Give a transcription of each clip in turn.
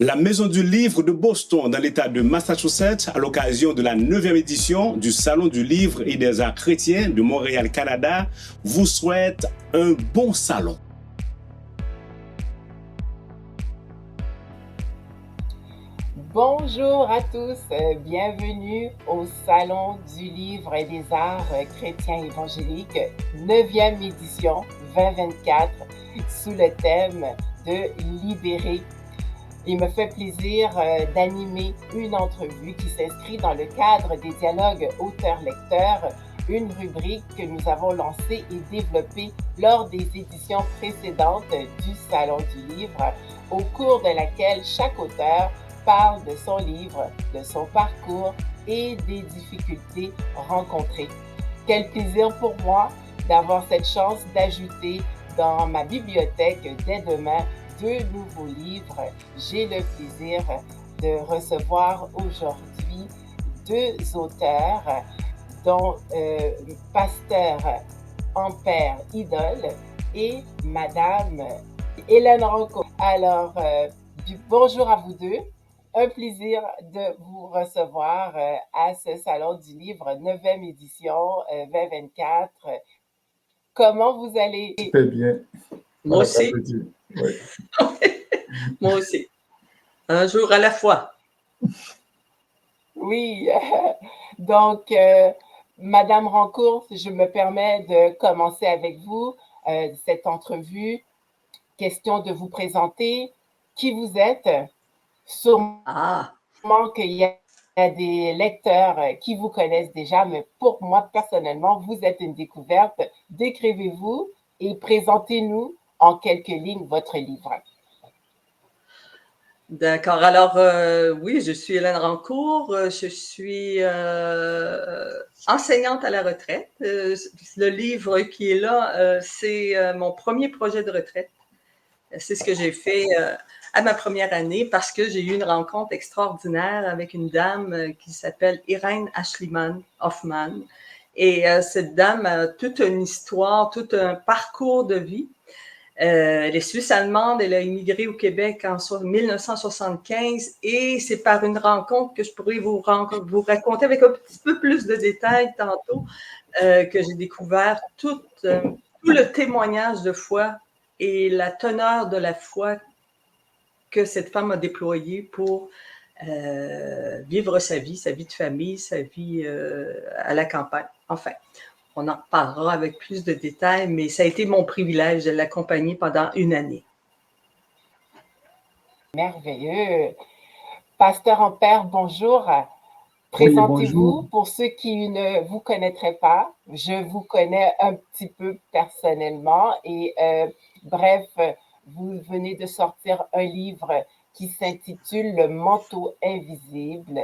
La Maison du Livre de Boston, dans l'État de Massachusetts, à l'occasion de la 9e édition du Salon du Livre et des Arts chrétiens de Montréal, Canada, vous souhaite un bon salon. Bonjour à tous, bienvenue au Salon du Livre et des Arts chrétiens évangéliques, 9e édition 2024, sous le thème de Libérer. Il me fait plaisir d'animer une entrevue qui s'inscrit dans le cadre des dialogues auteurs-lecteurs, une rubrique que nous avons lancée et développée lors des éditions précédentes du Salon du Livre, au cours de laquelle chaque auteur parle de son livre, de son parcours et des difficultés rencontrées. Quel plaisir pour moi d'avoir cette chance d'ajouter dans ma bibliothèque dès demain 2 nouveaux livres. J'ai le plaisir de recevoir aujourd'hui 2 auteurs, dont Pasteur Ampère Idole et Madame Hélène Rancourt. Alors, bonjour à vous deux. Un plaisir de vous recevoir à ce Salon du Livre, 9e édition 2024. Comment vous allez? Super bien. Moi aussi. Oui. Moi aussi. Un jour à la fois. Oui. Donc, Madame Rancourt, je me permets de commencer avec vous cette entrevue. Question de vous présenter qui vous êtes. Sûrement qu'il y a des lecteurs qui vous connaissent déjà, mais pour moi, personnellement, vous êtes une découverte. Décrivez-vous et présentez-nous en quelques lignes votre livre. D'accord. Alors, oui, je suis Hélène Rancourt. Je suis enseignante à la retraite. Le livre qui est là, c'est mon premier projet de retraite. C'est ce que j'ai fait à ma première année parce que j'ai eu une rencontre extraordinaire avec une dame qui s'appelle Irène Ashliman Hoffman. Et cette dame a toute une histoire, tout un parcours de vie. Elle est suisse-allemande, elle a immigré au Québec en 1975 et c'est par une rencontre que je pourrais vous raconter avec un petit peu plus de détails tantôt que j'ai découvert tout le témoignage de foi et la teneur de la foi que cette femme a déployée pour vivre sa vie de famille, sa vie à la campagne. Enfin, on en reparlera avec plus de détails, mais ça a été mon privilège de l'accompagner pendant une année. Merveilleux. Pasteur Ampère, bonjour. Présentez-vous pour ceux qui ne vous connaîtraient pas. Je vous connais un petit peu personnellement et bref, vous venez de sortir un livre qui s'intitule Le manteau invisible.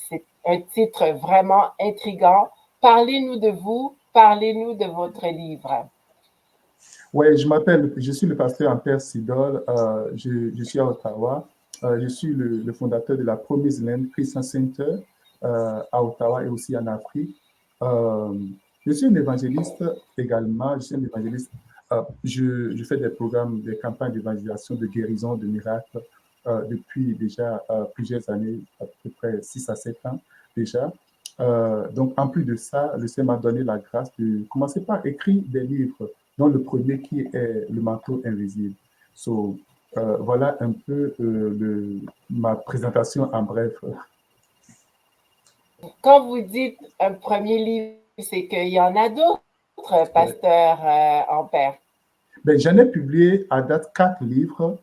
C'est un titre vraiment intriguant. Parlez-nous de vous, parlez-nous de votre livre. Oui, je suis le pasteur Ampère Idole. Je suis à Ottawa. Je suis le fondateur de la Promised Land Christian Center à Ottawa et aussi en Afrique. Je suis un évangéliste également. Je suis un évangéliste. Je fais des programmes, des campagnes d'évangélisation, de guérison, de miracles depuis déjà plusieurs années, à peu près 6 à 7 ans déjà. Donc, en plus de ça, le Seigneur m'a donné la grâce de commencer par écrire des livres, dont le premier qui est Le manteau invisible. Voilà un peu ma présentation en bref. Quand vous dites un premier livre, c'est qu'il y en a d'autres, pasteur Ampère. Ben, j'en ai publié à date 4 livres.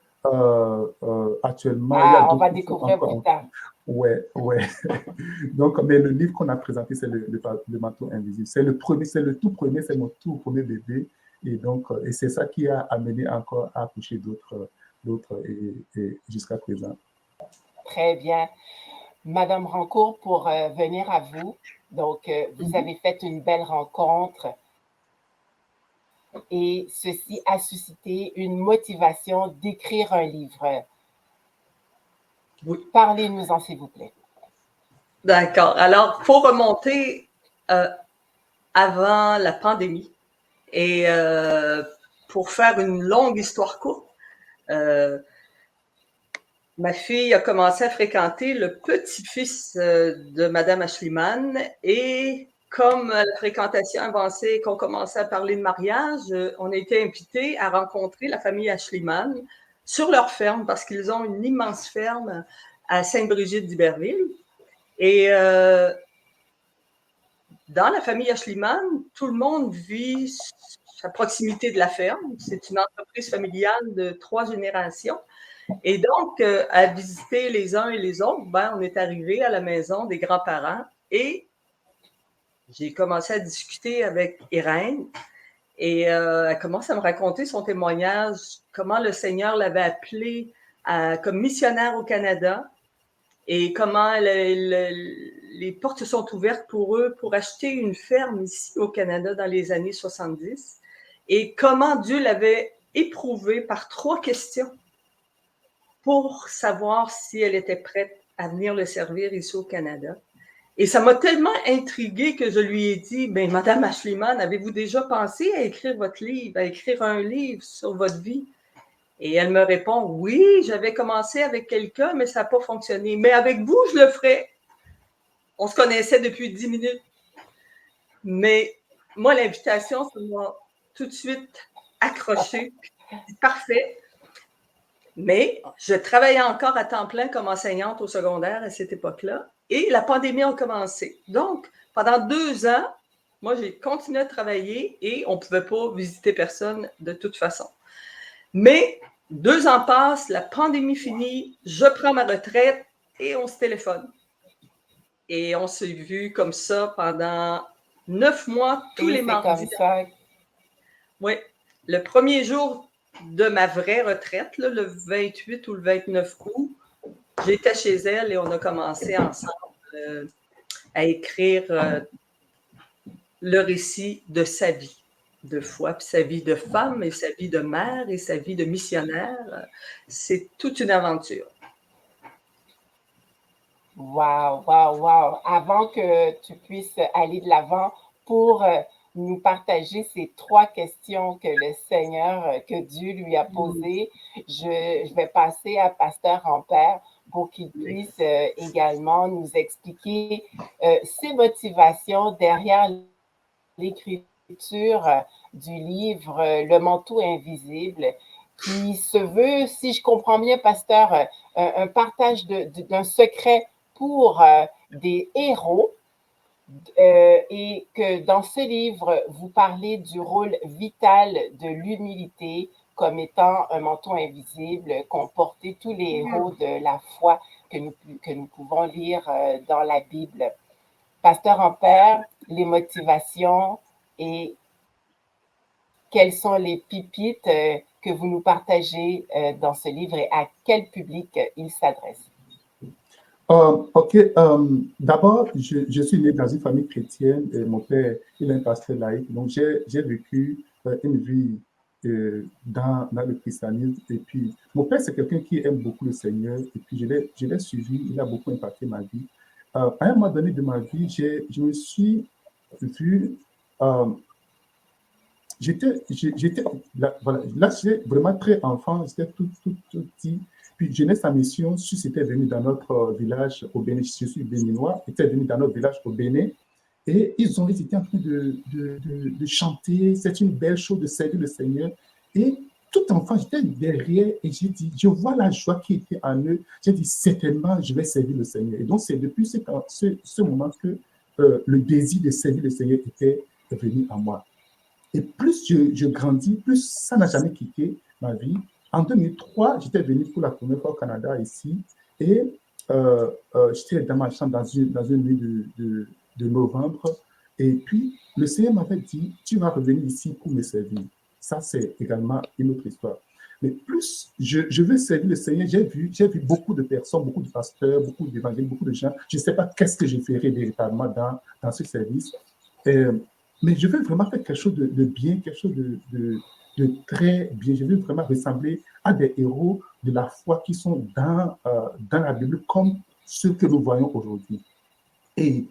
Actuellement, on va découvrir plus tard. Ouais. Donc, mais le livre qu'on a présenté, c'est le manteau invisible. C'est le premier, c'est le tout premier, c'est mon tout premier bébé. Et donc, et c'est ça qui a amené encore à accoucher d'autres et jusqu'à présent. Très bien. Madame Rancourt, pour venir à vous, donc vous avez fait une belle rencontre et ceci a suscité une motivation d'écrire un livre. Oui. Parlez-nous-en, s'il vous plaît. D'accord. Alors, il faut remonter avant la pandémie. Et pour faire une longue histoire courte, ma fille a commencé à fréquenter le petit-fils de Madame Ashliman et comme la fréquentation avançait et qu'on commençait à parler de mariage, on a été invités à rencontrer la famille Ashliman sur leur ferme parce qu'ils ont une immense ferme à Sainte-Brigitte d'Iberville. Et dans la famille Ashliman, tout le monde vit à proximité de la ferme. C'est une entreprise familiale de 3 générations. Et donc, à visiter les uns et les autres, on est arrivé à la maison des grands-parents et j'ai commencé à discuter avec Irène et elle commence à me raconter son témoignage, comment le Seigneur l'avait appelée comme missionnaire au Canada et comment les portes se sont ouvertes pour eux pour acheter une ferme ici au Canada dans les années 70 et comment Dieu l'avait éprouvée par 3 questions pour savoir si elle était prête à venir le servir ici au Canada. Et ça m'a tellement intriguée que je lui ai dit, Madame Ashliman, avez-vous déjà pensé à écrire votre livre, à écrire un livre sur votre vie? Et elle me répond, oui, j'avais commencé avec quelqu'un, mais ça n'a pas fonctionné. Mais avec vous, je le ferai. On se connaissait depuis 10 minutes. Mais moi, l'invitation, ça m'a tout de suite accrochée. C'est parfait. Mais je travaillais encore à temps plein comme enseignante au secondaire à cette époque-là et la pandémie a commencé. Donc, pendant 2 ans, moi, j'ai continué à travailler et on ne pouvait pas visiter personne de toute façon. Mais 2 ans passent, la pandémie finit, je prends ma retraite et on se téléphone. Et on s'est vu comme ça pendant 9 mois, tous les mardis. Comme ça. Oui, le premier jour de ma vraie retraite, là, le 28 ou le 29 août, j'étais chez elle et on a commencé ensemble à écrire le récit de sa vie de foi, puis sa vie de femme et sa vie de mère et sa vie de missionnaire. C'est toute une aventure. Wow, wow, wow. Avant que tu puisses aller de l'avant pour nous partager ces 3 questions que le Seigneur, que Dieu lui a posées, je vais passer à Pasteur Ampère pour qu'il puisse également nous expliquer ses motivations derrière l'écriture du livre Le manteau invisible, qui se veut, si je comprends bien, Pasteur, un partage d'un secret pour des héros. Et que dans ce livre, vous parlez du rôle vital de l'humilité comme étant un manteau invisible qu'ont porté tous les héros de la foi que nous pouvons lire dans la Bible. Pasteur Ampère, les motivations et quelles sont les pépites que vous nous partagez dans ce livre et à quel public il s'adresse? Ok, d'abord, je suis né dans une famille chrétienne et mon père, il est un pasteur laïque, donc j'ai vécu une vie dans le christianisme. Et puis, mon père, c'est quelqu'un qui aime beaucoup le Seigneur, et puis je l'ai suivi, il a beaucoup impacté ma vie. À un moment donné de ma vie, je me suis vu, là, j'étais vraiment très enfant, j'étais tout petit. Puis Jeunesse à Mission, Sus était venu dans notre village au Bénin, je suis béninois, était venu dans notre village au Bénin, et ils étaient en train de chanter, c'est une belle chose de servir le Seigneur. Et tout enfant, j'étais derrière et j'ai dit, je vois la joie qui était en eux, j'ai dit, certainement, je vais servir le Seigneur. Et donc, c'est depuis ce moment que le désir de servir le Seigneur était venu à moi. Et plus je grandis, plus ça n'a jamais quitté ma vie. En 2003, j'étais venu pour la première fois au Canada ici et j'étais dans ma chambre dans une nuit de novembre. Et puis, le Seigneur m'avait dit, tu vas revenir ici pour me servir. Ça, c'est également une autre histoire. Mais plus je veux servir le Seigneur, j'ai vu beaucoup de personnes, beaucoup de pasteurs, beaucoup d'évangélistes, beaucoup de gens. Je ne sais pas qu'est-ce que je ferais véritablement dans ce service. Mais je veux vraiment faire quelque chose de bien, quelque chose de très bien. Je veux vraiment ressembler à des héros de la foi qui sont dans la Bible comme ceux que nous voyons aujourd'hui. Et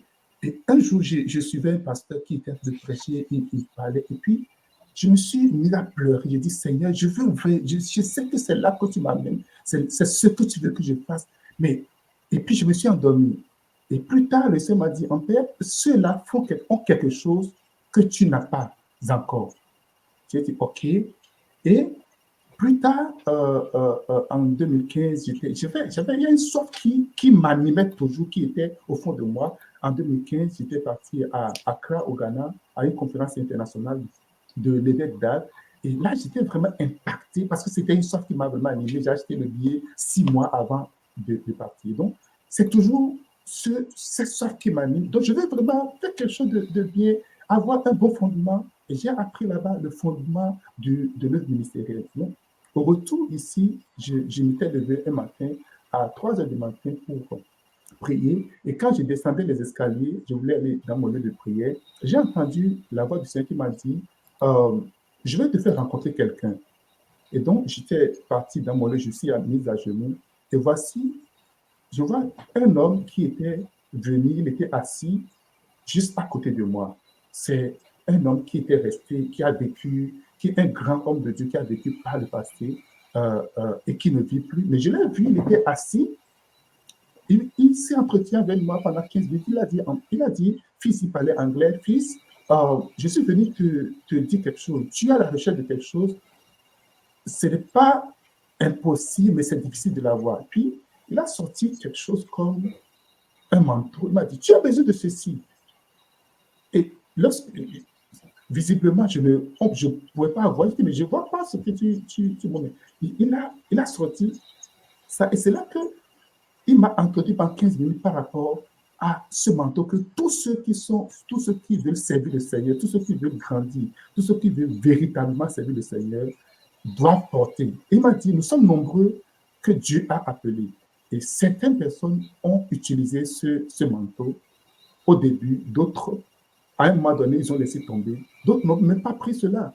un jour, je suivais un pasteur qui était en train de prêcher, il parlait, et puis je me suis mis à pleurer. J'ai dit, Seigneur, je sais que c'est là que tu m'amènes. C'est ce que tu veux que je fasse. Et puis, je me suis endormi. Et plus tard, le Seigneur m'a dit, en Père, ceux-là ont quelque chose que tu n'as pas encore. J'ai dit, OK. Et plus tard, en 2015, il y a une sorte qui m'animait toujours, qui était au fond de moi. En 2015, j'étais parti à Accra, au Ghana, à une conférence internationale de l'évêque d'Al. Et là, j'étais vraiment impacté parce que c'était une sorte qui m'a vraiment animé. J'ai acheté le billet 6 mois avant de partir. Donc, c'est toujours cette sorte qui m'anime. Donc, je veux vraiment faire quelque chose de bien, avoir un bon fondement. Et j'ai appris là-bas le fondement de l'œuvre ministérielle. Donc, au retour ici, je m'étais levé un matin à 3 heures du matin pour prier. Et quand je descendais les escaliers, je voulais aller dans mon lieu de prière, j'ai entendu la voix du Seigneur qui m'a dit, je vais te faire rencontrer quelqu'un. Et donc, j'étais parti dans mon lieu, je suis mise à genoux. Et voici, je vois un homme qui était venu, il était assis juste à côté de moi. C'est un homme qui était resté, qui a vécu, qui est un grand homme de Dieu, qui a vécu par le passé et qui ne vit plus. Mais je l'ai vu, il était assis. Il s'est entretenu avec moi pendant 15 minutes. Il a dit, fils, il parlait anglais, fils, je suis venu te dire quelque chose. Tu es à la recherche de quelque chose. Ce n'est pas impossible, mais c'est difficile de l'avoir. Puis, il a sorti quelque chose comme un manteau. Il m'a dit, tu as besoin de ceci. Et visiblement, je ne pouvais pas avoir. Je dis, mais je ne vois pas ce que tu m'as mis. Il a sorti ça. Et c'est là qu'il m'a entendu pendant 15 minutes par rapport à ce manteau que tous ceux qui veulent servir le Seigneur, tous ceux qui veulent grandir, tous ceux qui veulent véritablement servir le Seigneur, doivent porter. Et il m'a dit, nous sommes nombreux que Dieu a appelés. Et certaines personnes ont utilisé ce manteau au début, d'autres, à un moment donné, ils ont laissé tomber. D'autres n'ont même pas pris cela.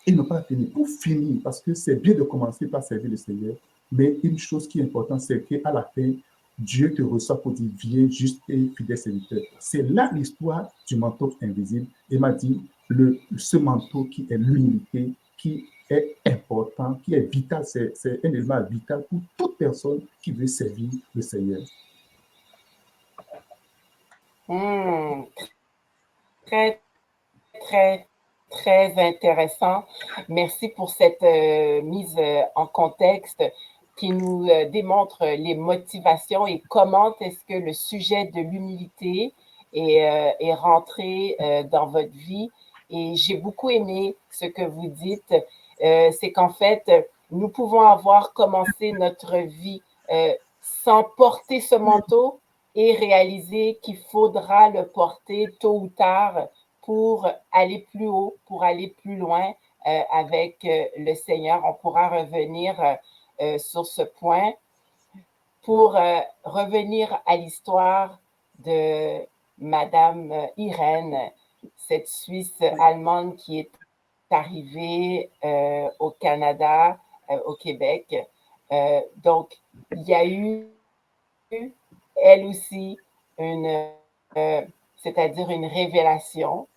Ils n'ont pas fini. Pour finir, parce que c'est bien de commencer par servir le Seigneur, mais une chose qui est importante, c'est qu'à la fin, Dieu te reçoit pour dire, viens juste et fidèle serviteur. C'est là l'histoire du manteau invisible. Il m'a dit, ce manteau qui est l'humilité, qui est important, qui est vital, c'est un élément vital pour toute personne qui veut servir le Seigneur. Très, très, très intéressant. Merci pour cette mise en contexte qui nous démontre les motivations et comment est-ce que le sujet de l'humilité est rentré dans votre vie. Et j'ai beaucoup aimé ce que vous dites. C'est qu'en fait, nous pouvons avoir commencé notre vie sans porter ce manteau et réaliser qu'il faudra le porter tôt ou tard pour aller plus haut, pour aller plus loin avec le Seigneur. On pourra revenir sur ce point. Pour revenir à l'histoire de Madame Irène, cette Suisse allemande qui est arrivée au Canada, au Québec. Donc, il y a eu, elle aussi, c'est-à-dire une révélation.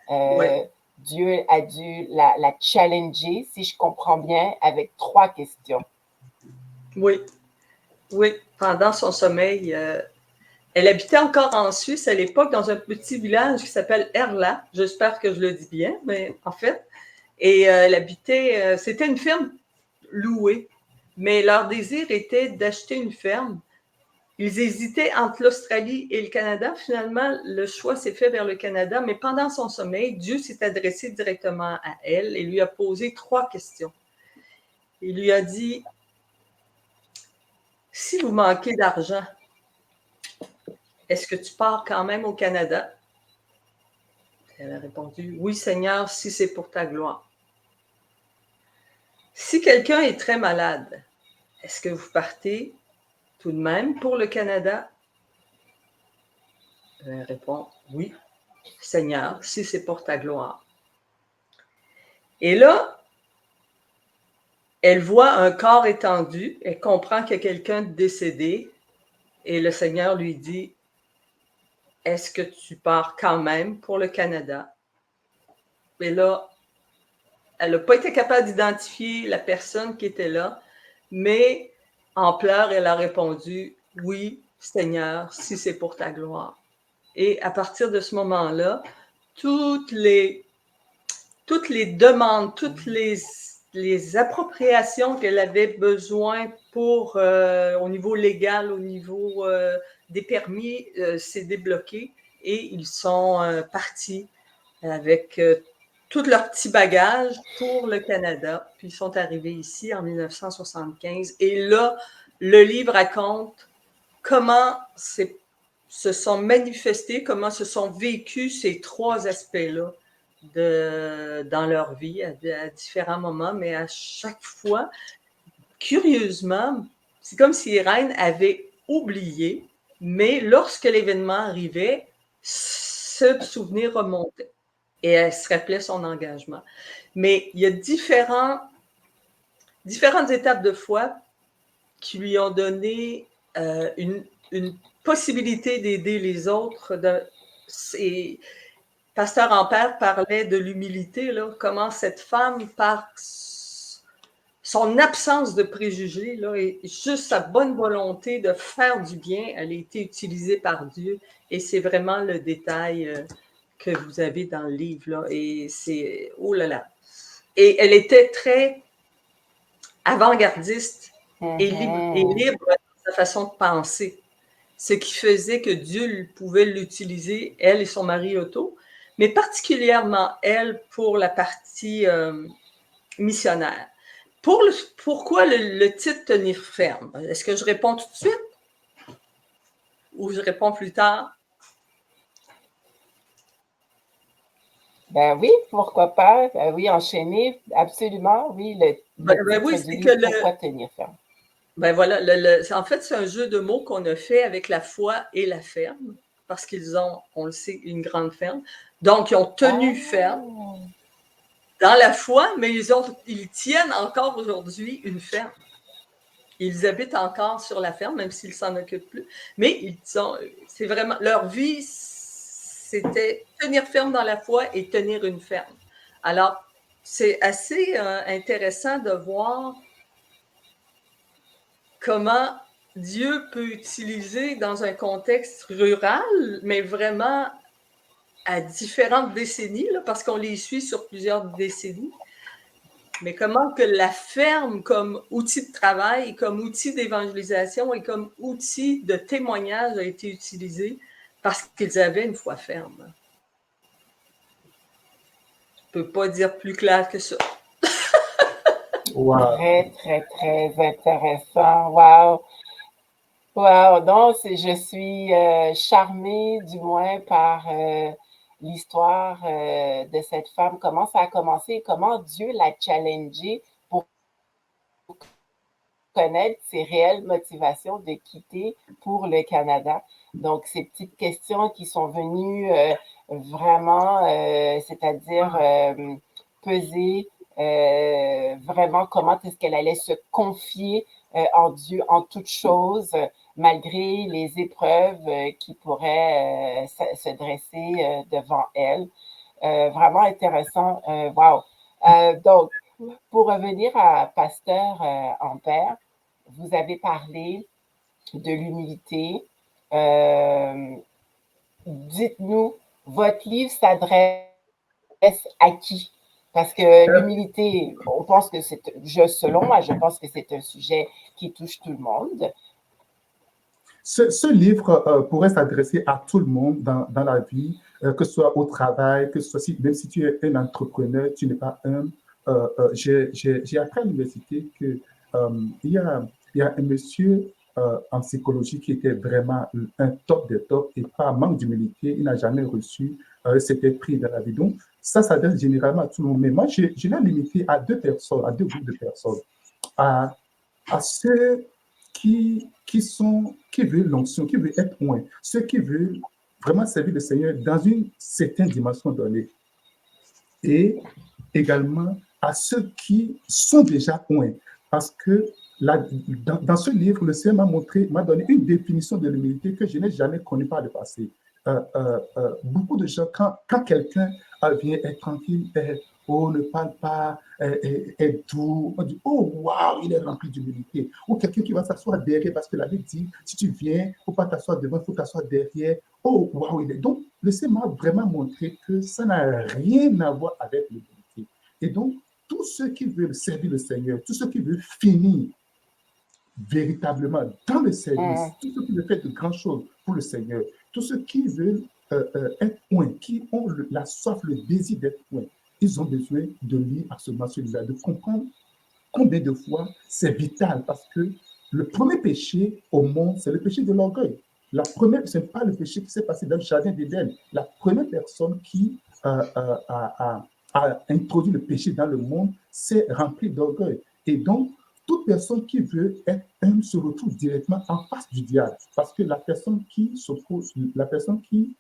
Dieu a dû la challenger, si je comprends bien, avec 3 questions. Oui, pendant son sommeil. Elle habitait encore en Suisse à l'époque, dans un petit village qui s'appelle Erla. J'espère que je le dis bien, mais en fait. Et elle habitait, c'était une ferme louée, mais leur désir était d'acheter une ferme. Ils hésitaient entre l'Australie et le Canada. Finalement, le choix s'est fait vers le Canada, mais pendant son sommeil, Dieu s'est adressé directement à elle et lui a posé 3 questions. Il lui a dit, si vous manquez d'argent, est-ce que tu pars quand même au Canada? Elle a répondu, oui Seigneur, si c'est pour ta gloire. Si quelqu'un est très malade, est-ce que vous partez tout de même pour le Canada? Elle répond, oui Seigneur, si c'est pour ta gloire. Et là, elle voit un corps étendu, elle comprend qu'il y a quelqu'un de décédé et le Seigneur lui dit, est-ce que tu pars quand même pour le Canada? Et là, Elle n'a pas été capable d'identifier la personne qui était là, mais en pleurs, elle a répondu « Oui, Seigneur, si c'est pour ta gloire. » Et à partir de ce moment-là, toutes les demandes, toutes les appropriations qu'elle avait besoin pour, au niveau légal, au niveau des permis, s'est débloqué et ils sont partis avec tout leur petit bagage pour le Canada. Puis ils sont arrivés ici en 1975. Et là, le livre raconte comment se sont manifestés, comment se sont vécus ces trois aspects-là dans leur vie à différents moments, mais à chaque fois, curieusement, c'est comme si Irène avait oublié, mais lorsque l'événement arrivait, ce souvenir remontait et elle se rappelait son engagement. Mais il y a différentes étapes de foi qui lui ont donné une possibilité d'aider les autres. Pasteur Ampère parlait de l'humilité, là, comment cette femme, par son absence de préjugés là, et juste sa bonne volonté de faire du bien, elle a été utilisée par Dieu. Et c'est vraiment le détail que vous avez dans le livre. Là, et c'est, oh là là. Et elle était très avant-gardiste et libre dans sa façon de penser. Ce qui faisait que Dieu pouvait l'utiliser, elle et son mari Otto, mais particulièrement elle pour la partie missionnaire. Pourquoi le titre « Tenir ferme » ? Est-ce que je réponds tout de suite ou je réponds plus tard? Ben oui, pourquoi pas? Ben oui, enchaîner, absolument. Oui, oui, c'est que pourquoi tenir ferme? Ben voilà, en fait, c'est un jeu de mots qu'on a fait avec la foi et la ferme, parce qu'ils ont, on le sait, une grande ferme. Donc, ils ont tenu ferme dans la foi, mais ils tiennent encore aujourd'hui une ferme. Ils habitent encore sur la ferme, même s'ils ne s'en occupent plus. Mais c'est vraiment, leur vie, c'était tenir ferme dans la foi et tenir une ferme. Alors, c'est assez intéressant de voir comment Dieu peut utiliser dans un contexte rural, mais vraiment à différentes décennies, là, parce qu'on les suit sur plusieurs décennies, mais comment que la ferme comme outil de travail, comme outil d'évangélisation et comme outil de témoignage a été utilisé parce qu'ils avaient une foi ferme. Je ne peux pas dire plus clair que ça. Wow. Très, très, très intéressant. Wow. Wow. Donc, je suis charmée, du moins, par l'histoire de cette femme. Comment ça a commencé et comment Dieu l'a challengée pour connaître ses réelles motivations de quitter pour le Canada. Donc, ces petites questions qui sont venues vraiment, c'est-à-dire peser vraiment comment est-ce qu'elle allait se confier en Dieu en toutes choses, malgré les épreuves qui pourraient se dresser devant elle. Vraiment intéressant. Wow. Donc, pour revenir à Pasteur Ampère, vous avez parlé de l'humilité. Dites-nous, votre livre s'adresse à qui? Parce que l'humilité, on pense que c'est, selon moi, je pense que c'est un sujet qui touche tout le monde. Ce livre pourrait s'adresser à tout le monde dans la vie, que ce soit au travail, que ce soit même si tu es un entrepreneur, tu n'es pas humble. J'ai appris à l'université qu'il y a un monsieur en psychologie qui était vraiment un top des tops et par manque d'humilité, il n'a jamais reçu cet prix dans la vie. Donc, ça s'adresse généralement à tout le monde. Mais moi, je l'ai limité à deux personnes, à deux groupes de personnes. À ceux qui veulent l'onction, qui veulent être loin, ceux qui veulent vraiment servir le Seigneur dans une certaine dimension donnée. Et également à ceux qui sont déjà loin. Parce que dans ce livre, le Seigneur m'a donné une définition de l'humilité que je n'ai jamais connue par le passé. Beaucoup de gens, quand quelqu'un vient être tranquille, oh, ne parle pas, est doux. On dit, oh, waouh, il est rempli d'humilité. Ou quelqu'un qui va s'asseoir derrière, parce que la Bible dit, si tu viens, il ne faut pas t'asseoir devant, il faut t'asseoir derrière. Oh, waouh, il est. Donc, le Seigneur m'a vraiment montré que ça n'a rien à voir avec l'humilité. Et donc, tous ceux qui veulent servir le Seigneur, tous ceux qui veulent finir véritablement dans le service, tous ceux qui veulent faire de grandes choses pour le Seigneur, tous ceux qui veulent être loin, qui ont la soif, le désir d'être loin, ils ont besoin de lire absolument celui-là, de comprendre combien de fois c'est vital, parce que le premier péché au monde, c'est le péché de l'orgueil. La première, ce n'est pas le péché qui s'est passé dans le jardin d'Éden. La première personne qui a introduit le péché dans le monde s'est remplie d'orgueil. Et donc, toute personne qui veut être humble se retrouve directement en face du diable, parce que la personne qui s'oppose, la personne qui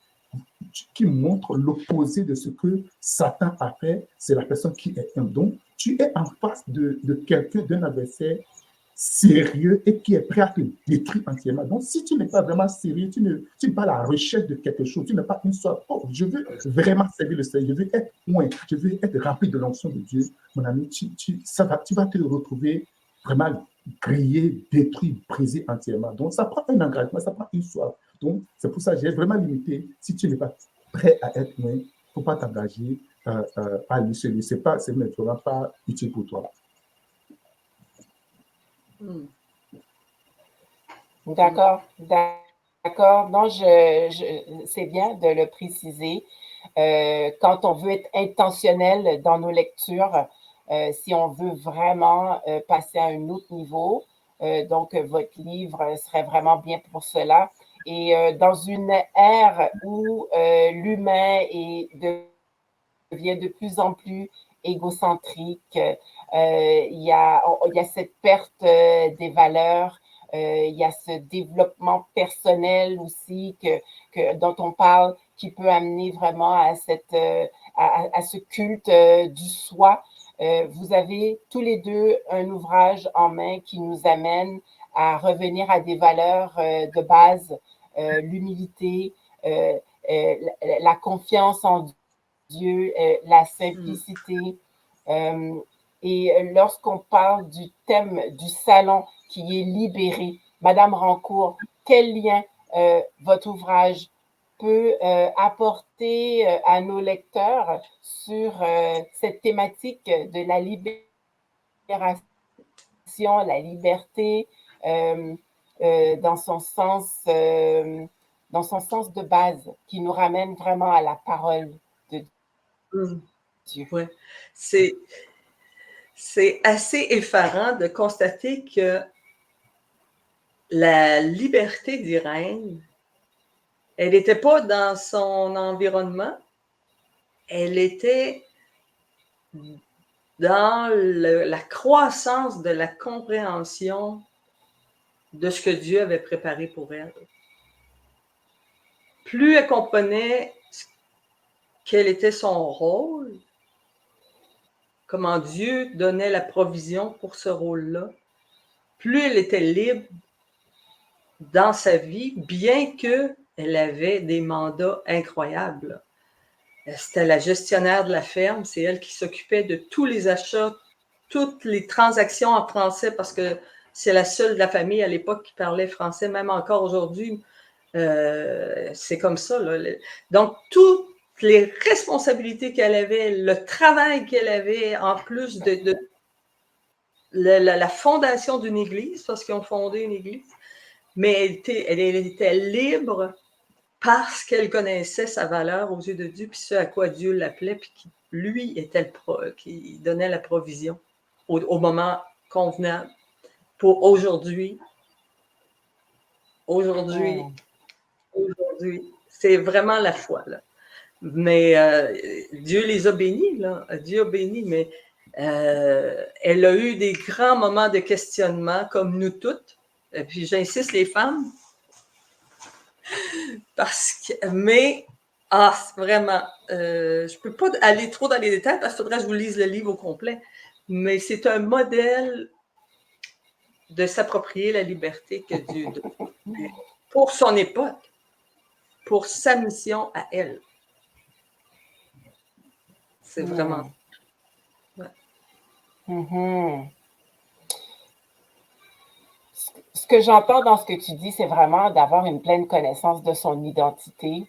montre l'opposé de ce que Satan a fait, c'est la personne qui est humble. Donc, tu es en face de quelqu'un, d'un adversaire sérieux et qui est prêt à te détruire entièrement. Donc, si tu n'es pas vraiment sérieux, tu n'es pas à la recherche de quelque chose, tu n'es pas une sorte, oh, je veux vraiment servir le Seigneur, je veux être loin, je veux être rempli de l'onction de Dieu, mon ami, tu vas te retrouver vraiment grillé, détruit, brisé entièrement. Donc, ça prend un engagement, ça prend une soif. Donc, c'est pour ça que j'ai vraiment limité. Si tu n'es pas prêt à être loin, il ne faut pas t'engager à lui seul. Ce n'est vraiment pas utile pour toi. D'accord, d'accord. Non, c'est bien de le préciser. Quand on veut être intentionnel dans nos lectures, si on veut vraiment passer à un autre niveau, donc votre livre serait vraiment bien pour cela. Et dans une ère où l'humain devient de plus en plus égocentrique, il y a cette perte des valeurs, il y a ce développement personnel aussi dont on parle, qui peut amener vraiment à ce culte du soi. Vous avez tous les deux un ouvrage en main qui nous amène à revenir à des valeurs de base, l'humilité, la confiance en Dieu, la simplicité. Et lorsqu'on parle du thème du salon qui est libéré, Madame Rancourt, quel lien votre ouvrage peut apporter à nos lecteurs sur cette thématique de la libération, la liberté dans son sens de base, qui nous ramène vraiment à la parole de Dieu. Ouais. C'est assez effarant de constater que la liberté d'Irène, elle n'était pas dans son environnement, elle était dans la croissance de la compréhension de ce que Dieu avait préparé pour elle. Plus elle comprenait quel était son rôle, comment Dieu donnait la provision pour ce rôle-là, plus elle était libre dans sa vie, bien qu'elle avait des mandats incroyables. C'était la gestionnaire de la ferme, c'est elle qui s'occupait de tous les achats, toutes les transactions en français, parce que c'est la seule de la famille à l'époque qui parlait français, même encore aujourd'hui, c'est comme ça, là. Donc, toutes les responsabilités qu'elle avait, le travail qu'elle avait, en plus de la fondation d'une église, parce qu'ils ont fondé une église, mais elle était libre parce qu'elle connaissait sa valeur aux yeux de Dieu, puis ce à quoi Dieu l'appelait, puis qui, lui, qui donnait la provision au moment convenable pour aujourd'hui. Aujourd'hui, c'est vraiment la foi, là. Mais Dieu les a bénis, là. Dieu a béni, mais elle a eu des grands moments de questionnement, comme nous toutes. Et puis j'insiste, les femmes, vraiment, je ne peux pas aller trop dans les détails parce qu'il faudrait que je vous lise le livre au complet, mais c'est un modèle de s'approprier la liberté que Dieu donne pour son époque, pour sa mission à elle. C'est vraiment... Mhm. Ce que j'entends dans ce que tu dis, c'est vraiment d'avoir une pleine connaissance de son identité.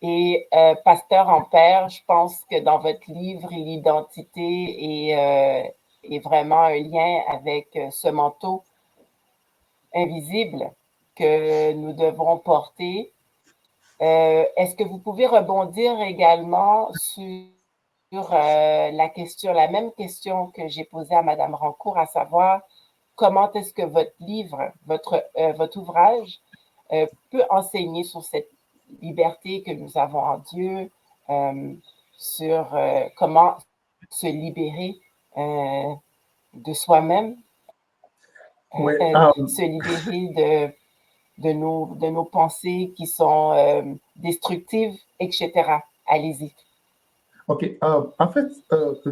Et pasteur en père, je pense que dans votre livre, l'identité est vraiment un lien avec ce manteau invisible que nous devrons porter. Est-ce que vous pouvez rebondir également sur la même question que j'ai posée à Madame Rancourt, à savoir comment est-ce que votre livre, votre ouvrage peut enseigner sur cette liberté que nous avons en Dieu, sur comment se libérer de soi-même, Ouais, se libérer de nos pensées qui sont destructives, etc. Allez-y. ok. En fait,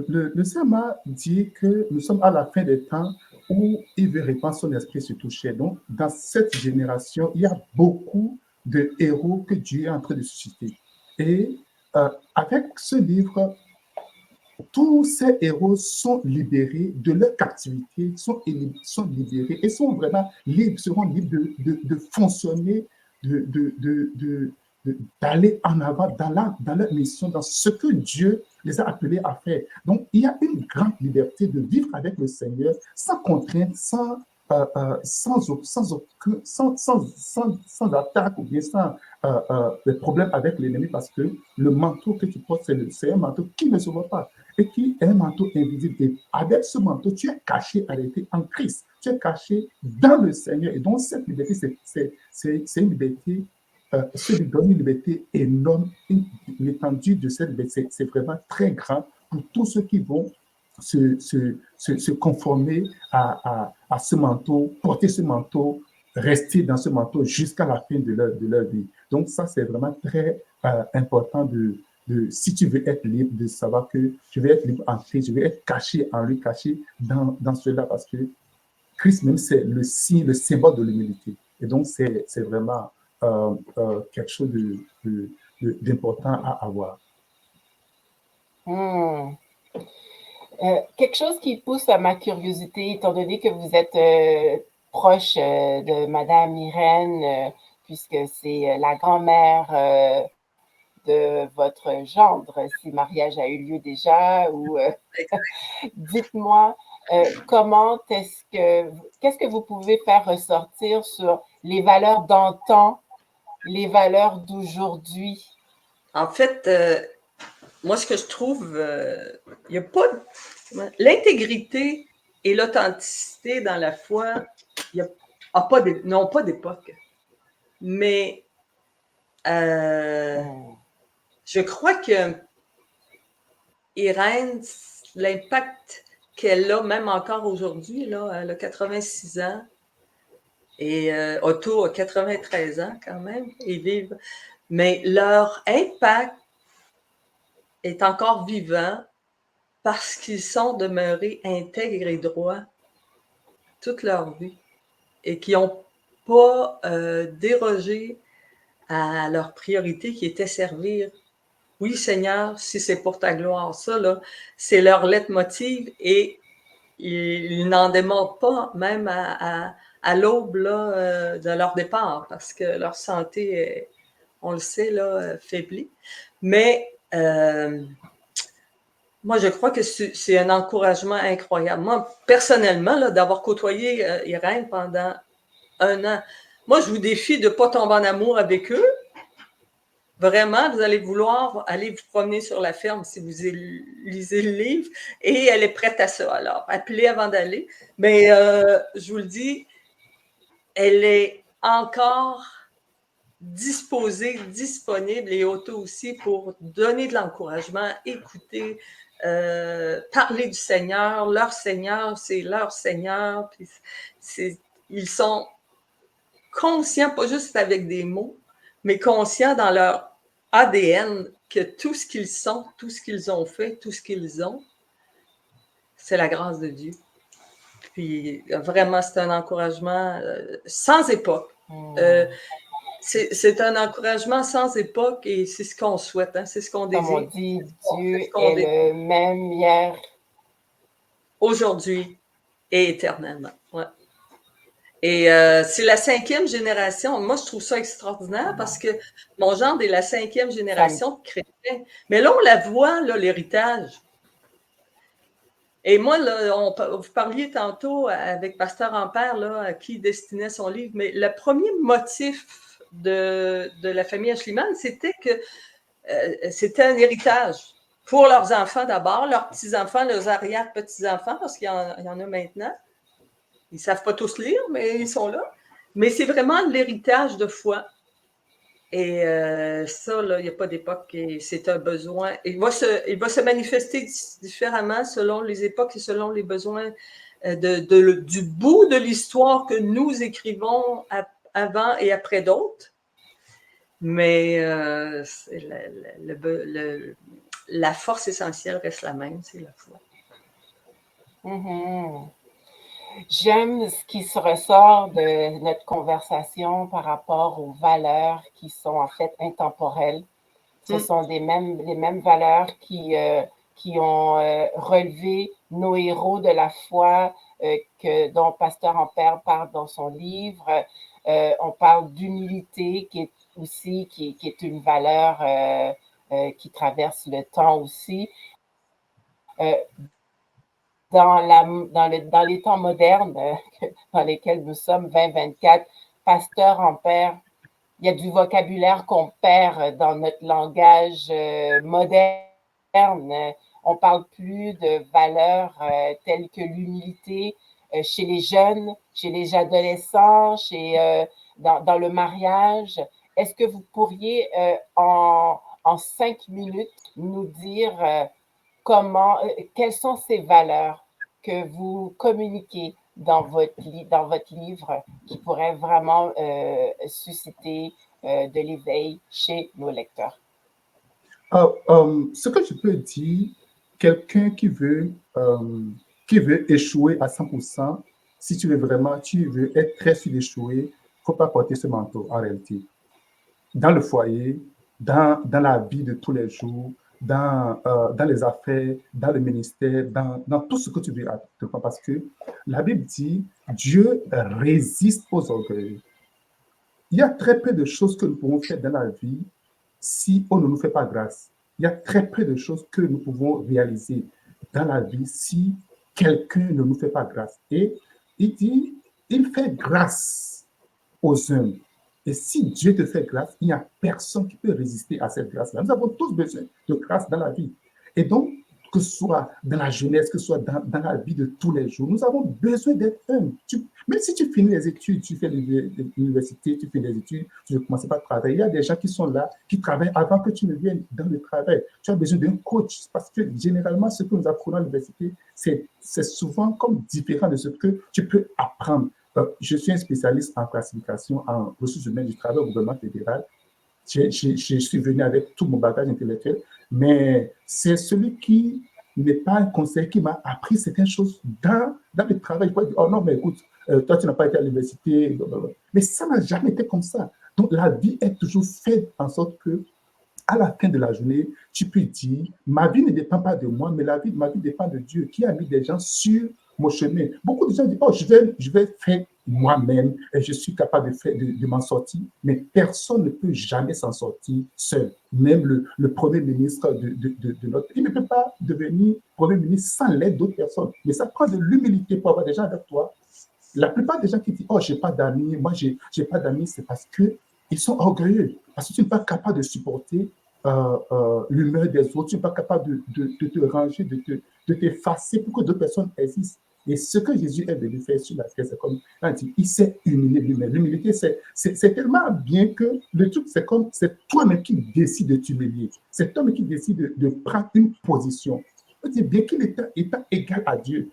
le Seigneur dit que nous sommes à la fin des temps où il veut répandre son esprit sur tout chair. Donc, dans cette génération, il y a beaucoup de héros que Dieu est en train de susciter. Et avec ce livre, tous ces héros sont libérés de leur captivité, sont libérés et sont vraiment libres, seront libres de fonctionner, d'aller en avant dans leur mission, dans ce que Dieu les a appelés à faire. Donc, il y a une grande liberté de vivre avec le Seigneur sans contrainte, sans attaque ou bien sans des problèmes avec l'ennemi parce que le manteau que tu portes, c'est un manteau qui ne se voit pas et qui est un manteau invisible. Et avec ce manteau, tu es caché à l'été en Christ. Tu es caché dans le Seigneur. Et donc, cette liberté, c'est une liberté, ce lui donne une liberté énorme. L'étendue de cette liberté, c'est vraiment très grand pour tous ceux qui vont se conformer à ce manteau, porter ce manteau, rester dans ce manteau jusqu'à la fin de leur vie. Donc, ça, c'est vraiment très important si tu veux être libre, de savoir que je vais être libre en Christ, je vais être caché en lui, caché dans cela, parce que Christ même, c'est le signe, le symbole de l'humilité. Et donc, c'est vraiment quelque chose d'important à avoir. Quelque chose qui pousse à ma curiosité, étant donné que vous êtes proche de Madame Irène, puisque c'est la grand-mère de votre gendre, si mariage a eu lieu déjà, ou dites-moi qu'est-ce que vous pouvez faire ressortir sur les valeurs d'antan, les valeurs d'aujourd'hui? En fait, moi, ce que je trouve, il n'y a pas l'intégrité et l'authenticité dans la foi, n'ont pas d'époque. Mais je crois que Irène, l'impact qu'elle a, même encore aujourd'hui, là, elle a 86 ans et Otto a 93 ans quand même, ils vivent. Mais leur impact est encore vivant parce qu'ils sont demeurés intègres et droits toute leur vie et qui n'ont pas dérogé à leur priorité qui était servir. Oui, Seigneur, si c'est pour ta gloire, ça, là, c'est leur leitmotiv et ils n'en démordent pas, même à l'aube là, de leur départ, parce que leur santé, est, on le sait, là, faiblit. Mais moi, je crois que c'est un encouragement incroyable. Moi, personnellement, là, d'avoir côtoyé Irène pendant 1 an, moi, je vous défie de ne pas tomber en amour avec eux. Vraiment, vous allez vouloir aller vous promener sur la ferme si vous lisez le livre et elle est prête à ça. Alors, appelez avant d'aller. Mais je vous le dis, elle est encore disposée, disponible et Otto aussi pour donner de l'encouragement, écouter, parler du Seigneur. Leur Seigneur, c'est leur Seigneur. Puis ils sont conscients, pas juste avec des mots, mais conscients dans leur ADN que tout ce qu'ils sont, tout ce qu'ils ont fait, tout ce qu'ils ont, c'est la grâce de Dieu. Puis vraiment, c'est un encouragement sans époque. C'est un encouragement sans époque et c'est ce qu'on souhaite, hein, c'est ce qu'on désire. Comme on dit, Dieu est le même hier, aujourd'hui et éternellement. Ouais. Et c'est la 5e génération. Moi, je trouve ça extraordinaire parce que mon genre est la 5e génération de chrétiens. Mais là, on la voit, là, l'héritage. Et moi, là, vous parliez tantôt avec Pasteur Ampère, là, à qui destinait son livre, mais le premier motif de la famille Ashliman, c'était que c'était un héritage pour leurs enfants d'abord, leurs petits-enfants, leurs arrière-petits-enfants, parce qu'il y en a maintenant. Ils ne savent pas tous lire, mais ils sont là. Mais c'est vraiment l'héritage de foi. Et ça, là, il n'y a pas d'époque, et c'est un besoin. Il va se manifester différemment selon les époques et selon les besoins du bout de l'histoire que nous écrivons avant et après d'autres. Mais la force essentielle reste la même, c'est la foi. Mm-hmm. J'aime ce qui se ressort de notre conversation par rapport aux valeurs qui sont en fait intemporelles. Ce sont les mêmes valeurs qui ont relevé nos héros de la foi dont Pasteur Ampère parle dans son livre. On parle d'humilité qui est une valeur qui traverse le temps aussi. Dans les temps modernes dans lesquels nous sommes, 2024, Pasteur Ampère, il y a du vocabulaire qu'on perd dans notre langage moderne. On ne parle plus de valeurs telles que l'humilité chez les jeunes, chez les adolescents, dans le mariage. Est-ce que vous pourriez, en 5 minutes, nous dire quelles sont ces valeurs que vous communiquez dans votre livre qui pourraient vraiment susciter de l'éveil chez nos lecteurs? Ce que je peux dire, quelqu'un qui veut échouer à 100%, si tu veux être très sûr d'échouer, il ne faut pas porter ce manteau en réalité. Dans le foyer, dans la vie de tous les jours, dans les affaires, dans le ministère, dans tout ce que tu veux, parce que la Bible dit Dieu résiste aux orgueilleux. Il y a très peu de choses que nous pouvons faire dans la vie si on ne nous fait pas grâce. Il y a très peu de choses que nous pouvons réaliser dans la vie si quelqu'un ne nous fait pas grâce. Et il dit, il fait grâce aux hommes. Et si Dieu te fait grâce, il n'y a personne qui peut résister à cette grâce-là. Nous avons tous besoin de grâce dans la vie. Et donc, que ce soit dans la jeunesse, que ce soit dans la vie de tous les jours, nous avons besoin d'être humbles. Même si tu finis les études, tu fais l'université, tu finis les études, tu ne commences pas à travailler, il y a des gens qui sont là, qui travaillent avant que tu ne viennes dans le travail. Tu as besoin d'un coach parce que généralement, ce que nous apprenons à l'université, c'est souvent comme différent de ce que tu peux apprendre. Je suis un spécialiste en classification, en ressources humaines du travail au gouvernement fédéral. Je suis venu avec tout mon bagage intellectuel, mais c'est celui qui n'est pas un conseiller qui m'a appris certaines choses dans le travail. Je peux dire, oh non, mais écoute, toi, tu n'as pas été à l'université. Mais ça n'a jamais été comme ça. Donc, la vie est toujours faite en sorte que, à la fin de la journée, tu peux dire, ma vie ne dépend pas de moi, mais ma vie dépend de Dieu qui a mis des gens sur mon chemin. Beaucoup de gens disent, oh, je vais faire moi-même et je suis capable de m'en sortir, mais personne ne peut jamais s'en sortir seul. Même le Premier ministre de notre pays, il ne peut pas devenir Premier ministre sans l'aide d'autres personnes. Mais ça prend de l'humilité pour avoir des gens avec toi. La plupart des gens qui disent, oh, je n'ai pas d'amis, moi, j'ai pas d'amis, c'est parce qu'ils sont orgueilleux, parce que tu n'es pas capable de supporter l'humeur des autres, tu n'es pas capable de te ranger, de t'effacer pour que d'autres personnes existent. Et ce que Jésus est venu faire sur la terre, c'est comme, il s'est humilié lui-même. L'humilité, c'est tellement bien que le truc, c'est toi-même qui décides de t'humilier. C'est toi-même qui décides de prendre une position. Bien qu'il étant égal à Dieu,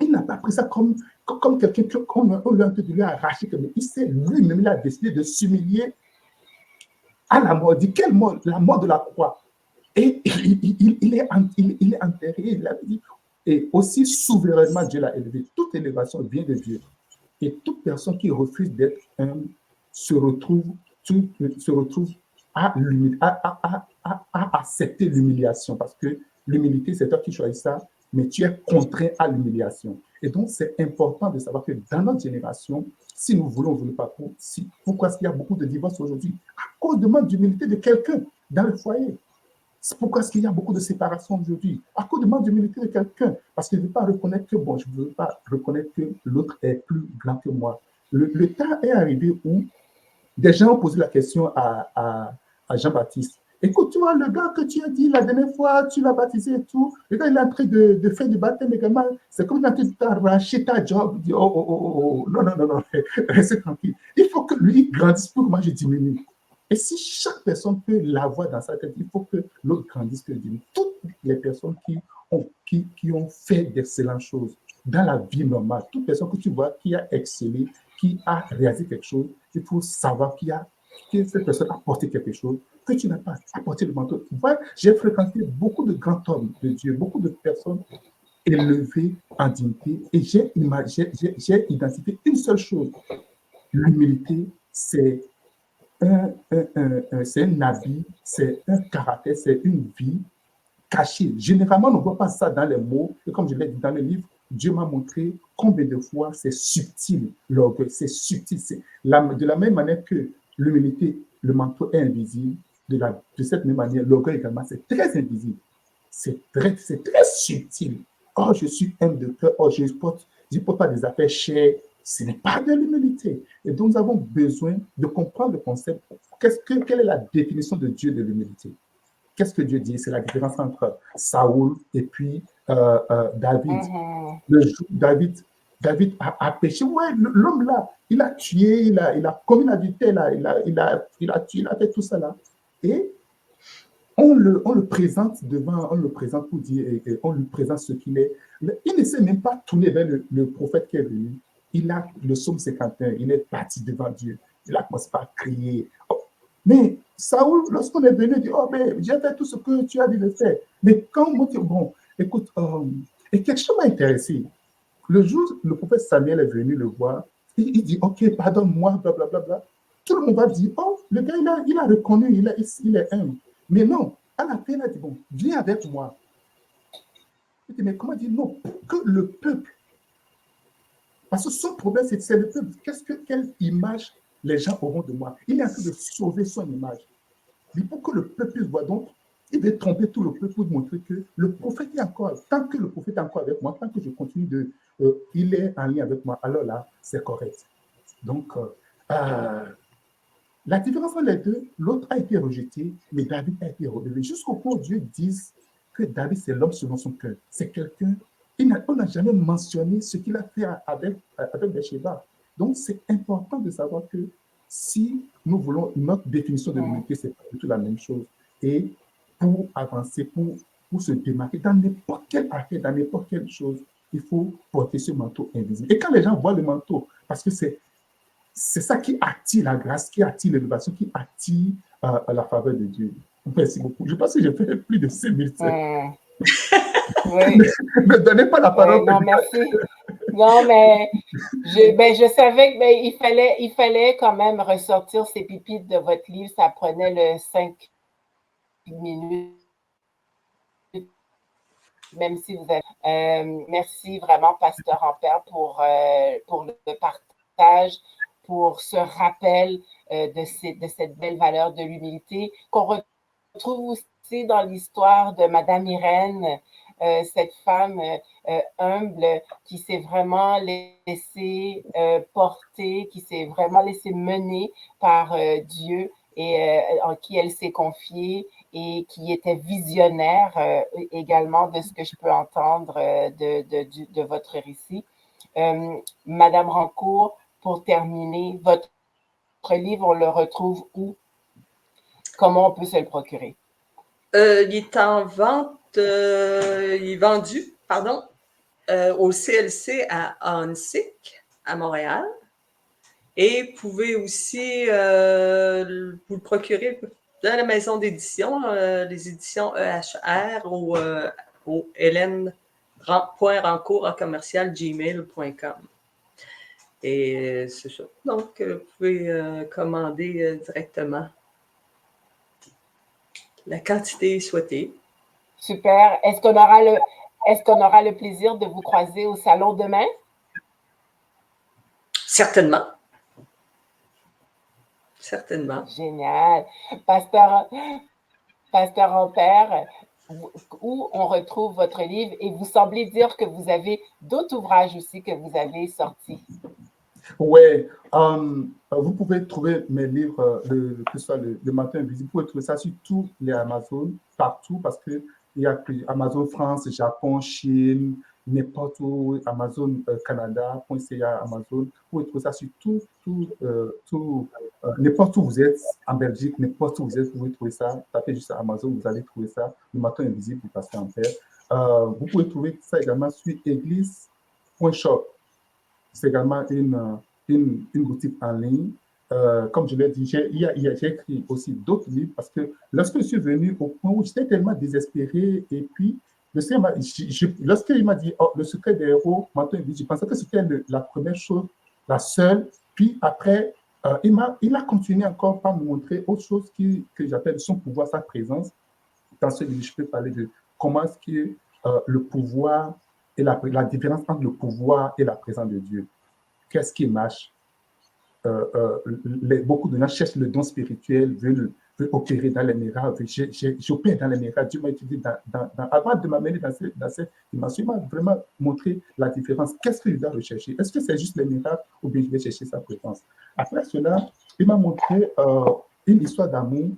il n'a pas pris ça comme quelqu'un qu'on lui a lui arraché. Mais il s'est lui-même, il a décidé de s'humilier à la mort. Dit quelle mort? La mort de la croix. Et il est enterré. Il a dit, et aussi souverainement, Dieu l'a élevé. Toute élévation vient de Dieu. Et toute personne qui refuse d'être humble se retrouve à accepter l'humiliation. Parce que l'humilité, c'est toi qui choisis ça. mais tu es contraint à l'humiliation. Et donc, c'est important de savoir que dans notre génération, si nous voulons, on ne veut pas, pourquoi est-ce qu'il y a beaucoup de divorces aujourd'hui? À cause de manque d'humilité de quelqu'un dans le foyer. Pourquoi est-ce qu'il y a beaucoup de séparations aujourd'hui? À cause de manque d'humilité de quelqu'un. Parce que je ne veux pas reconnaître que, bon, je ne veux pas reconnaître que l'autre est plus grand que moi. Le temps est arrivé où des gens ont posé la question à Jean-Baptiste. Écoute, tu vois, le gars que tu as dit la dernière fois, tu l'as baptisé et tout, le gars, il est en train de faire du baptême également. C'est comme quand tu as arraché ta job. Il dit, non, non, non, non, restez tranquille. Il faut que lui grandisse pour que moi je diminue. Et si chaque personne peut l'avoir dans sa tête, il faut que l'autre grandisse, que diminue. Toutes les personnes qui ont fait d'excellentes choses dans la vie normale, toute personne que tu vois qui a excellé, qui a réalisé quelque chose, il faut savoir que cette personne a apporté quelque chose que tu n'as pas apporté le manteau. Moi, j'ai fréquenté beaucoup de grands hommes de Dieu, beaucoup de personnes élevées en dignité, et j'ai identifié une seule chose. L'humilité, c'est un habit, c'est un caractère, c'est une vie cachée. Généralement, on ne voit pas ça dans les mots, et comme je l'ai dit dans le livre, Dieu m'a montré combien de fois c'est subtil, l'orgueil, c'est subtil. De la même manière que l'humilité, le manteau est invisible, de cette même manière, l'orgueil également, c'est très invisible. C'est très subtil. Oh, je suis humble de cœur, oh, je ne porte pas des affaires chères. Ce n'est pas de l'humilité. Et donc, nous avons besoin de comprendre le concept. Quelle est la définition de Dieu de l'humilité? Qu'est-ce que Dieu dit? C'est la différence entre Saoul et puis David. Le jour David a péché. Ouais, l'homme là, il a tué, il a commis l'adultère, il a tué, il a fait tout ça là. Et on le présente pour dire, et on lui présente ce qu'il est. Il ne s'est même pas tourné vers le prophète qui est venu. Il a le psaume 51, il est parti devant Dieu. Il a commencé par crier. Oh. Mais Saoul, lorsqu'on est venu, il dit, oh, mais j'ai fait tout ce que tu as dit de faire. Mais quand on dit, bon, écoute, et quelque chose m'a intéressé. Le jour où le prophète Samuel est venu le voir, il dit, ok, pardonne-moi, blablabla. Bla, bla. Tout le monde va dire, oh, le gars, il a reconnu, il est humble. Mais non, à la fin, il a dit, bon, viens avec moi. Il dit, mais comment dire non? Pour que le peuple, parce que son problème, c'est le peuple. Quelle image les gens auront de moi? Il est en train de sauver son image. Mais pour que le peuple puisse voir, donc, il veut tromper tout le peuple pour montrer que le prophète est encore, tant que le prophète est encore avec moi, tant que je continue il est en lien avec moi, alors là, c'est correct. Donc, la différence entre les deux, l'autre a été rejeté, mais David a été relevé. Jusqu'au point où Dieu dise que David, c'est l'homme selon son cœur. C'est quelqu'un, on n'a jamais mentionné ce qu'il a fait avec Bathsheba. Donc, c'est important de savoir que si nous voulons, notre définition de l'humilité, c'est pas du tout la même chose. Et pour avancer, pour se démarquer dans n'importe quelle affaire, dans n'importe quelle chose, il faut porter ce manteau invisible. Et quand les gens voient le manteau, parce que c'est ça qui attire la grâce, qui attire l'élévation, qui attire la faveur de Dieu. Merci beaucoup. Je pense que j'ai fait plus de 5 minutes. Oui. Ne donnez pas la parole. Non, merci. Non, mais je savais qu'il fallait quand même ressortir ces pépites de votre livre. Ça prenait le 5 minutes, même si vous avez... merci vraiment, Pasteur Ampère, pour le partage, pour ce rappel de cette belle valeur de l'humilité qu'on retrouve aussi dans l'histoire de Madame Irène, cette femme humble qui s'est vraiment laissée porter, qui s'est vraiment laissée mener par Dieu et en qui elle s'est confiée et qui était visionnaire également de ce que je peux entendre de votre récit. Madame Rancourt, pour terminer, votre livre, on le retrouve où? Comment on peut se le procurer? Il est en vente, il est vendu, au CLC à Ahuntsic, à Montréal. Et vous pouvez aussi vous le procurer dans la maison d'édition, les éditions EHR au hélène.rancourt@gmail.com. Et c'est ça. Donc, vous pouvez commander directement la quantité souhaitée. Super. Est-ce qu'on aura Est-ce qu'on aura le plaisir de vous croiser au salon demain? Certainement. Certainement. Génial. Pasteur, Pasteur Ampère, où on retrouve votre livre et vous semblez dire que vous avez d'autres ouvrages aussi que vous avez sortis. Ouais, vous pouvez trouver mes livres, que ce soit le matin invisible, vous pouvez trouver ça sur tous les Amazon, partout, parce que il y a Amazon France, Japon, Chine, n'importe où, Amazon Canada.ca, Amazon, vous pouvez trouver ça sur n'importe où vous êtes, en Belgique, n'importe où vous êtes, vous pouvez trouver ça, tapez juste Amazon, vous allez trouver ça, le matin invisible, vous passez en paix. Vous pouvez trouver ça également sur église.shop. C'est également une boutique en ligne. Comme je l'ai dit, j'ai écrit aussi d'autres livres parce que lorsque je suis venu au point où j'étais tellement désespéré et puis lorsqu'il m'a dit oh, le secret des héros, je pensais que c'était la première chose, la seule. Puis après, il a continué encore par me montrer autre chose que j'appelle son pouvoir, sa présence. Dans ce livre, je peux parler de comment est-ce que le pouvoir et la différence entre le pouvoir et la présence de Dieu. Qu'est-ce qui marche? Beaucoup de gens cherchent le don spirituel, veulent opérer dans les miracles. J'opère dans les miracles. Dieu m'a utilisé avant de m'amener dans cette dimension, il m'a vraiment montré la différence. Qu'est-ce que je dois rechercher? Est-ce que c'est juste les miracles ou bien je vais chercher sa présence? Après cela, il m'a montré une histoire d'amour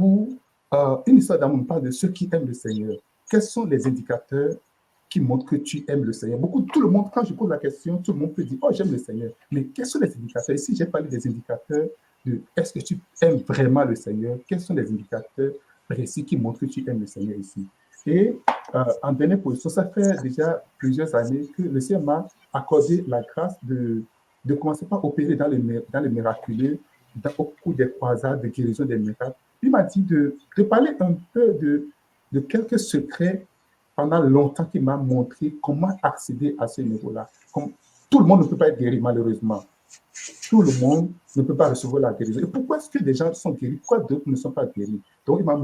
une histoire d'amour. On parle de ceux qui aiment le Seigneur. Quels sont les indicateurs qui montrent que tu aimes le Seigneur? Tout le monde, quand je pose la question, tout le monde peut dire, oh, j'aime le Seigneur. Mais quels sont les indicateurs? Ici, j'ai parlé des indicateurs de est-ce que tu aimes vraiment le Seigneur? Quels sont les indicateurs précis qui montrent que tu aimes le Seigneur ici? Et en dernière position, ça fait déjà plusieurs années que le Seigneur m'a accordé la grâce de commencer par opérer dans les miraculeux, au cours des croisades, de guérison des miracles. Il m'a dit de parler un peu de quelques secrets pendant longtemps qu'il m'a montré comment accéder à ce niveau-là. Tout le monde ne peut pas être guéri, malheureusement. Tout le monde ne peut pas recevoir la guérison. Et pourquoi est-ce que des gens sont guéris? Pourquoi d'autres ne sont pas guéris? Donc, il m'a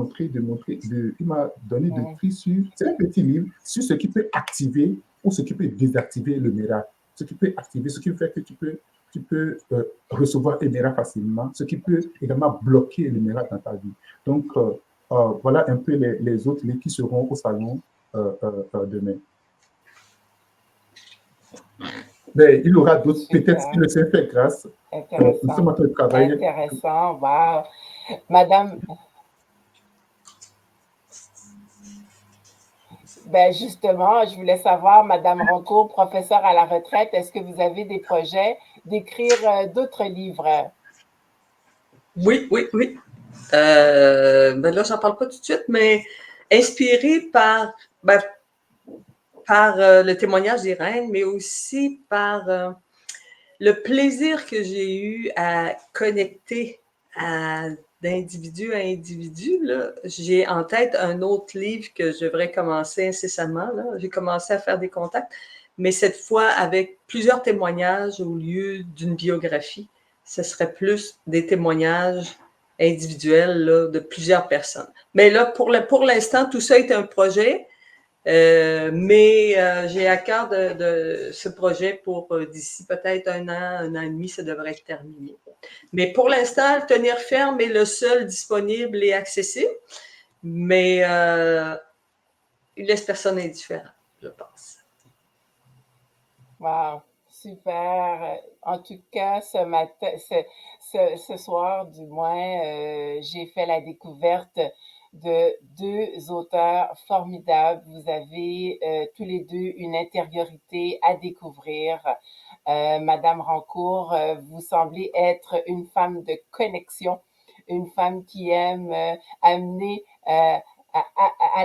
il m'a donné de prix sur, c'est un petit livre, sur ce qui peut activer ou ce qui peut désactiver le miracle. Ce qui peut activer, ce qui fait que tu peux recevoir un miracle facilement, ce qui peut également bloquer le miracle dans ta vie. Donc, voilà un peu les autres livres qui seront au salon demain. Mais il y aura d'autres, peut-être si le Seigneur fait grâce. Nous sommes en train de travailler. Intéressant, wow. Madame, ben justement, je voulais savoir, Madame Rancourt, professeure à la retraite, est-ce que vous avez des projets d'écrire d'autres livres? Oui. Ben là, j'en parle pas tout de suite, mais inspiré par le témoignage d'Irène, mais aussi par le plaisir que j'ai eu à connecter d'individu à individu. J'ai en tête un autre livre que je devrais commencer incessamment. J'ai commencé à faire des contacts, mais cette fois avec plusieurs témoignages au lieu d'une biographie. Ce serait plus des témoignages individuels là, de plusieurs personnes. Mais là, pour l'instant, tout ça est un projet. Mais j'ai à cœur de ce projet pour d'ici peut-être un an et demi, ça devrait être terminé. Mais pour l'instant, le tenir ferme est le seul disponible et accessible, mais il laisse personne indifférent, je pense. Wow, super. En tout cas, ce soir, du moins, j'ai fait la découverte de deux auteurs formidables. Vous avez tous les deux une intériorité à découvrir. Madame Rancourt, vous semblez être une femme de connexion, une femme qui aime amener à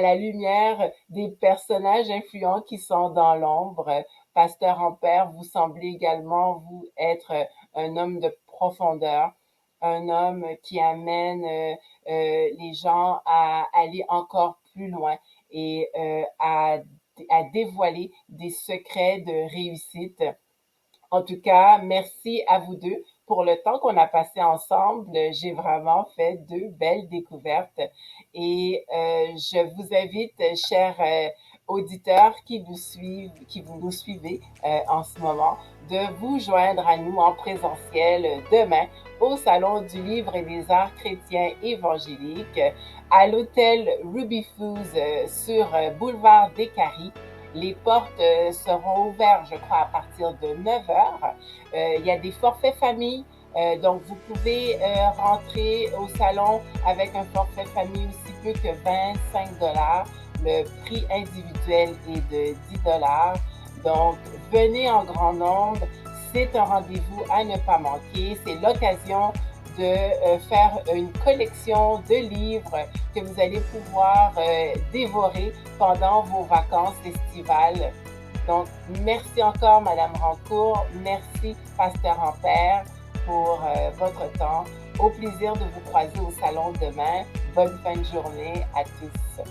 la lumière des personnages influents qui sont dans l'ombre. Pasteur Ampère, vous semblez également vous être un homme de profondeur, un homme qui amène les gens à aller encore plus loin et à dévoiler des secrets de réussite. En tout cas, merci à vous deux pour le temps qu'on a passé ensemble. J'ai vraiment fait deux belles découvertes et je vous invite, chers auditeurs qui nous suivent, qui vous nous suivez en ce moment, de vous joindre à nous en présentiel demain au Salon du Livre et des Arts chrétiens évangéliques à l'hôtel Ruby Foods sur boulevard des Caries. Les portes seront ouvertes, je crois, à partir de 9 heures. Il y a des forfaits famille. Donc, vous pouvez rentrer au salon avec un forfait famille aussi peu que 25 $. Le prix individuel est de 10 $. Donc, venez en grand nombre. C'est un rendez-vous à ne pas manquer. C'est l'occasion de faire une collection de livres que vous allez pouvoir dévorer pendant vos vacances estivales. Donc, merci encore, Madame Rancourt. Merci, Pasteur Ampère, pour votre temps. Au plaisir de vous croiser au salon demain. Bonne fin de journée à tous.